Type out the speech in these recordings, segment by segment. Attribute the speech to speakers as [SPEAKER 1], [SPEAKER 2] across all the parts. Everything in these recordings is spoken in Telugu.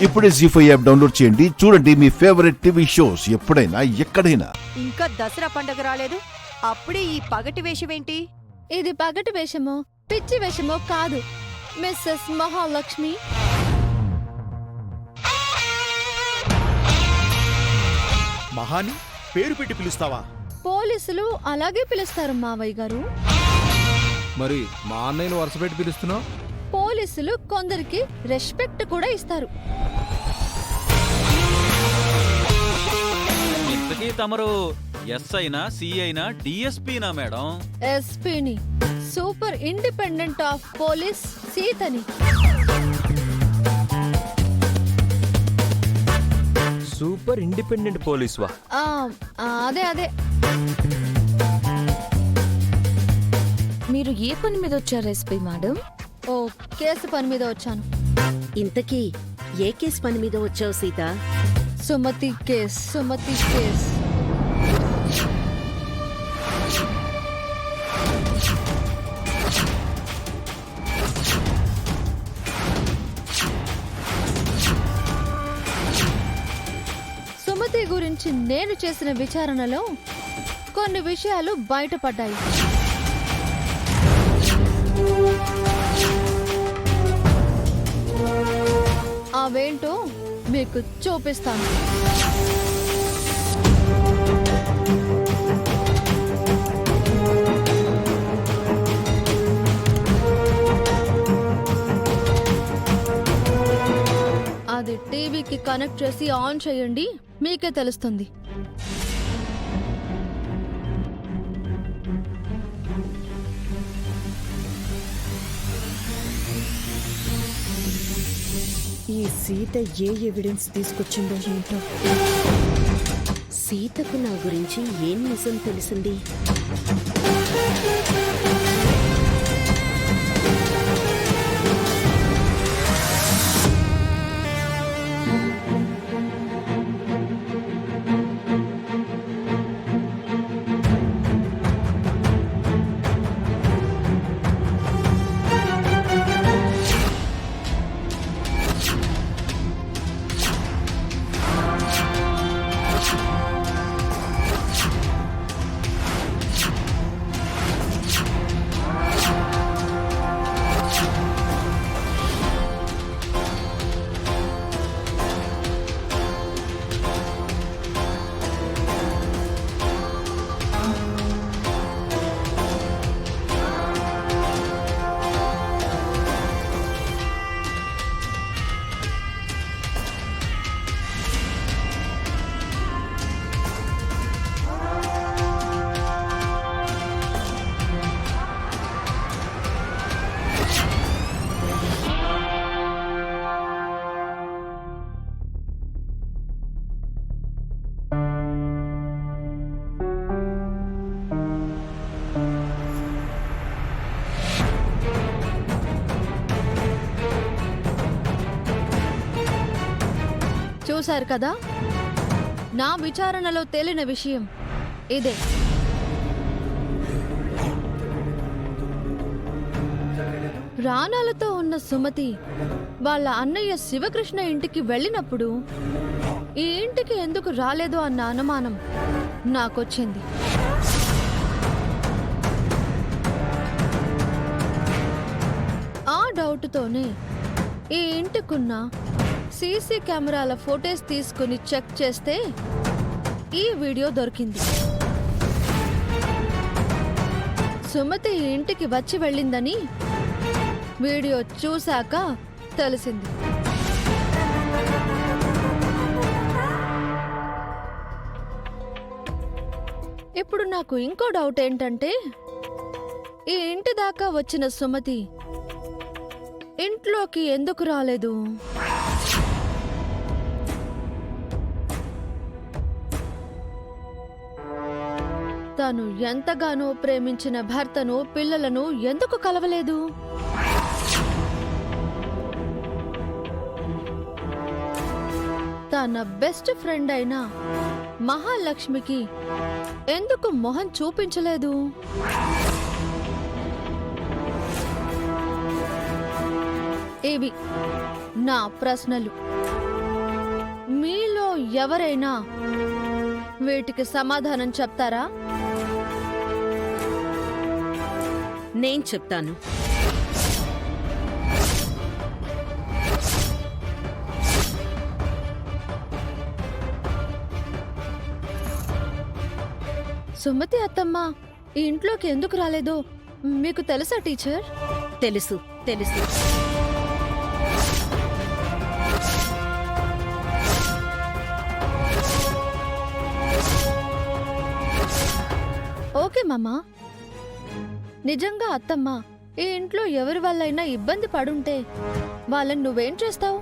[SPEAKER 1] ఇప్పుడే జీ5 యాప్ డౌన్లోడ్ చేయండి. చూడండి మీ ఫేవరెట్ టీవీ షోస్ ఎప్పుడైనా ఎక్కడైనా.
[SPEAKER 2] ఇంకా దసరా పండగ రాలేదు, అప్పుడే ఈ పగటి వేషమేంటి?
[SPEAKER 3] ఇది పగటి వేషమో పిచ్చి వేషమో కాదు, మిస్సెస్ మహాలక్ష్మి.
[SPEAKER 4] మహాని పేరు పెట్టి పిలుస్తావా?
[SPEAKER 3] పోలీసులు అలాగే పిలుస్తారు మావయ్య గారు.
[SPEAKER 5] మరి మా అన్నయ్యను వరుస పెట్టి పిలుస్తున్నావు?
[SPEAKER 3] పోలీసులు కొందరికి రెస్పెక్ట్ కూడా ఇస్తారు.
[SPEAKER 6] ఇంతకీ తమరు ఎస్ అయినా సి అయినా డిఎస్పీనా మేడం?
[SPEAKER 3] ఎస్పీని, సూపర్ ఇండిపెండెంట్ ఆఫ్ పోలీస్ సీతని.
[SPEAKER 7] సూపర్ ఇండిపెండెంట్ పోలీస్ వా?
[SPEAKER 3] అదే
[SPEAKER 8] మీరు ఏ పని మీద వచ్చారు ఎస్పీ మేడం?
[SPEAKER 3] ఓ కేసు పని మీద వచ్చాను.
[SPEAKER 2] ఇంతకీ ఏ కేసు పని మీద వచ్చావు సీత?
[SPEAKER 3] సుమతి కేస్. సుమతి గురించి నేను చేసిన విచారణలో కొన్ని విషయాలు బయటపడ్డాయి. అవేంటో మీకు చూపిస్తాను. అది టీవీకి కనెక్ట్ చేసి ఆన్ చేయండి, మీకే తెలుస్తుంది.
[SPEAKER 2] ఈ సీత ఏ ఎవిడెన్స్ తీసుకొచ్చిందో ఏంటో. సీతకు నా గురించి ఏం నిజం తెలిసింది?
[SPEAKER 3] చూశారు కదా, నా విచారణలో తేలిన విషయం ఇదే. ప్రాణాలతో ఉన్న సుమతి వాళ్ళ అన్నయ్య శివకృష్ణ ఇంటికి వెళ్ళినప్పుడు ఈ ఇంటికి ఎందుకు రాలేదు అన్న అనుమానం నాకొచ్చింది. ఆ డౌట్తోనే ఈ ఇంటికున్న సీసీ కెమెరాల ఫోటోస్ తీసుకుని చెక్ చేస్తే ఈ వీడియో దొరికింది. సుమతి ఇంటికి వచ్చి వెళ్ళిందని వీడియో చూశాక తెలిసింది. ఇప్పుడు నాకు ఇంకో డౌట్ ఏంటంటే, ఈ ఇంటి దాకా వచ్చిన సుమతి ఇంట్లోకి ఎందుకు రాలేదు? తను ఎంతగానో ప్రేమించిన భర్తను, పిల్లలను ఎందుకు కలవలేదు? తన బెస్ట్ ఫ్రెండ్ అయిన మహాలక్ష్మికి ఎందుకు మొహం చూపించలేదు? ఇవి నా ప్రశ్నలు. మీలో ఎవరైనా వీటికి సమాధానం చెప్తారా?
[SPEAKER 9] నేను చెప్తాను.
[SPEAKER 3] సుమతి అత్తమ్మ ఈ ఇంట్లోకి ఎందుకు రాలేదో మీకు తెలుసా టీచర్?
[SPEAKER 9] తెలుసు తెలుసు.
[SPEAKER 3] ఓకే మామా, నిజంగా అత్తమ్మ ఈ ఇంట్లో ఎవరి వల్లైనా ఇబ్బంది పడుంటే వాళ్ళని నువ్వేం చేస్తావు?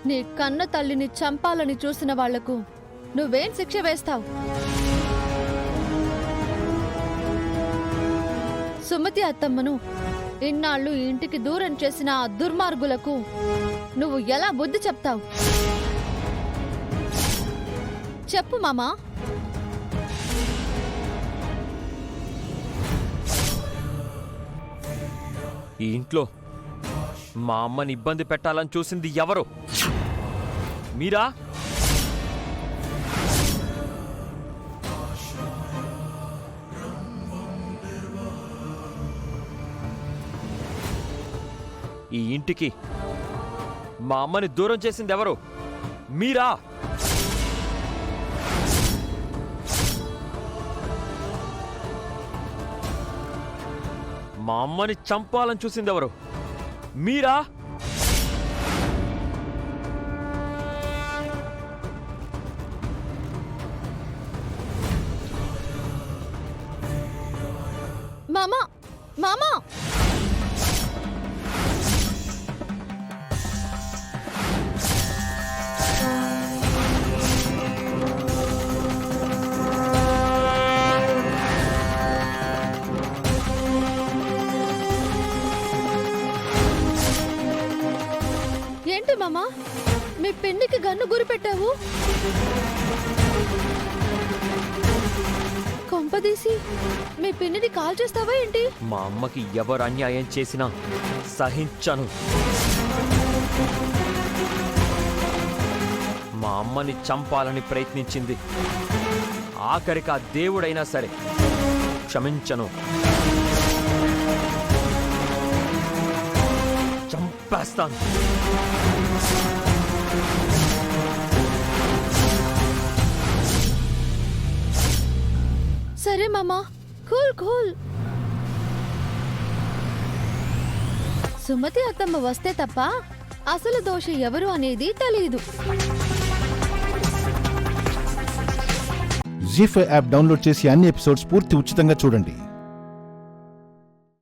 [SPEAKER 3] నీ కన్న తల్లిని చంపాలని చూసిన వాళ్లకు నువ్వేం శిక్ష వేస్తావు? సుమతి అత్తమ్మను ఇన్నాళ్ళు ఈ ఇంటికి దూరం చేసిన ఆ దుర్మార్గులకు నువ్వు ఎలా బుద్ధి చెప్తావు? చెప్పు మామా.
[SPEAKER 7] ఈ ఇంట్లో మా అమ్మని ఇబ్బంది పెట్టాలని చూసింది ఎవరు? మీరా? ఈ ఇంటికి మా అమ్మని దూరం చేసింది ఎవరు? మీరా? మా అమ్మని చంపాలని చూసింది ఎవరు? మీరా?
[SPEAKER 3] మామా మామా ఏంటి మామా మీ పెన్నికి గన్ను గురి పెట్టావు? కొంపదీసి మీ పిన్నిని కాల్ చేస్తావా ఏంటి?
[SPEAKER 7] మా అమ్మకి ఎవరు అన్యాయం చేసినా సహించను. మా అమ్మని చంపాలని ప్రయత్నించింది. ఆఖరికి ఆ దేవుడైనా సరే క్షమించను. చంపేస్తాను.
[SPEAKER 3] సరే మామా, కూల్ కూల్. సుమతి అత్తమ్మ వస్తే తప్ప అసలు దోషి ఎవరు అనేది తెలియదు.
[SPEAKER 1] జీ5 యాప్ డౌన్లోడ్ చేసి అన్ని ఎపిసోడ్స్ పూర్తి ఉచితంగా చూడండి.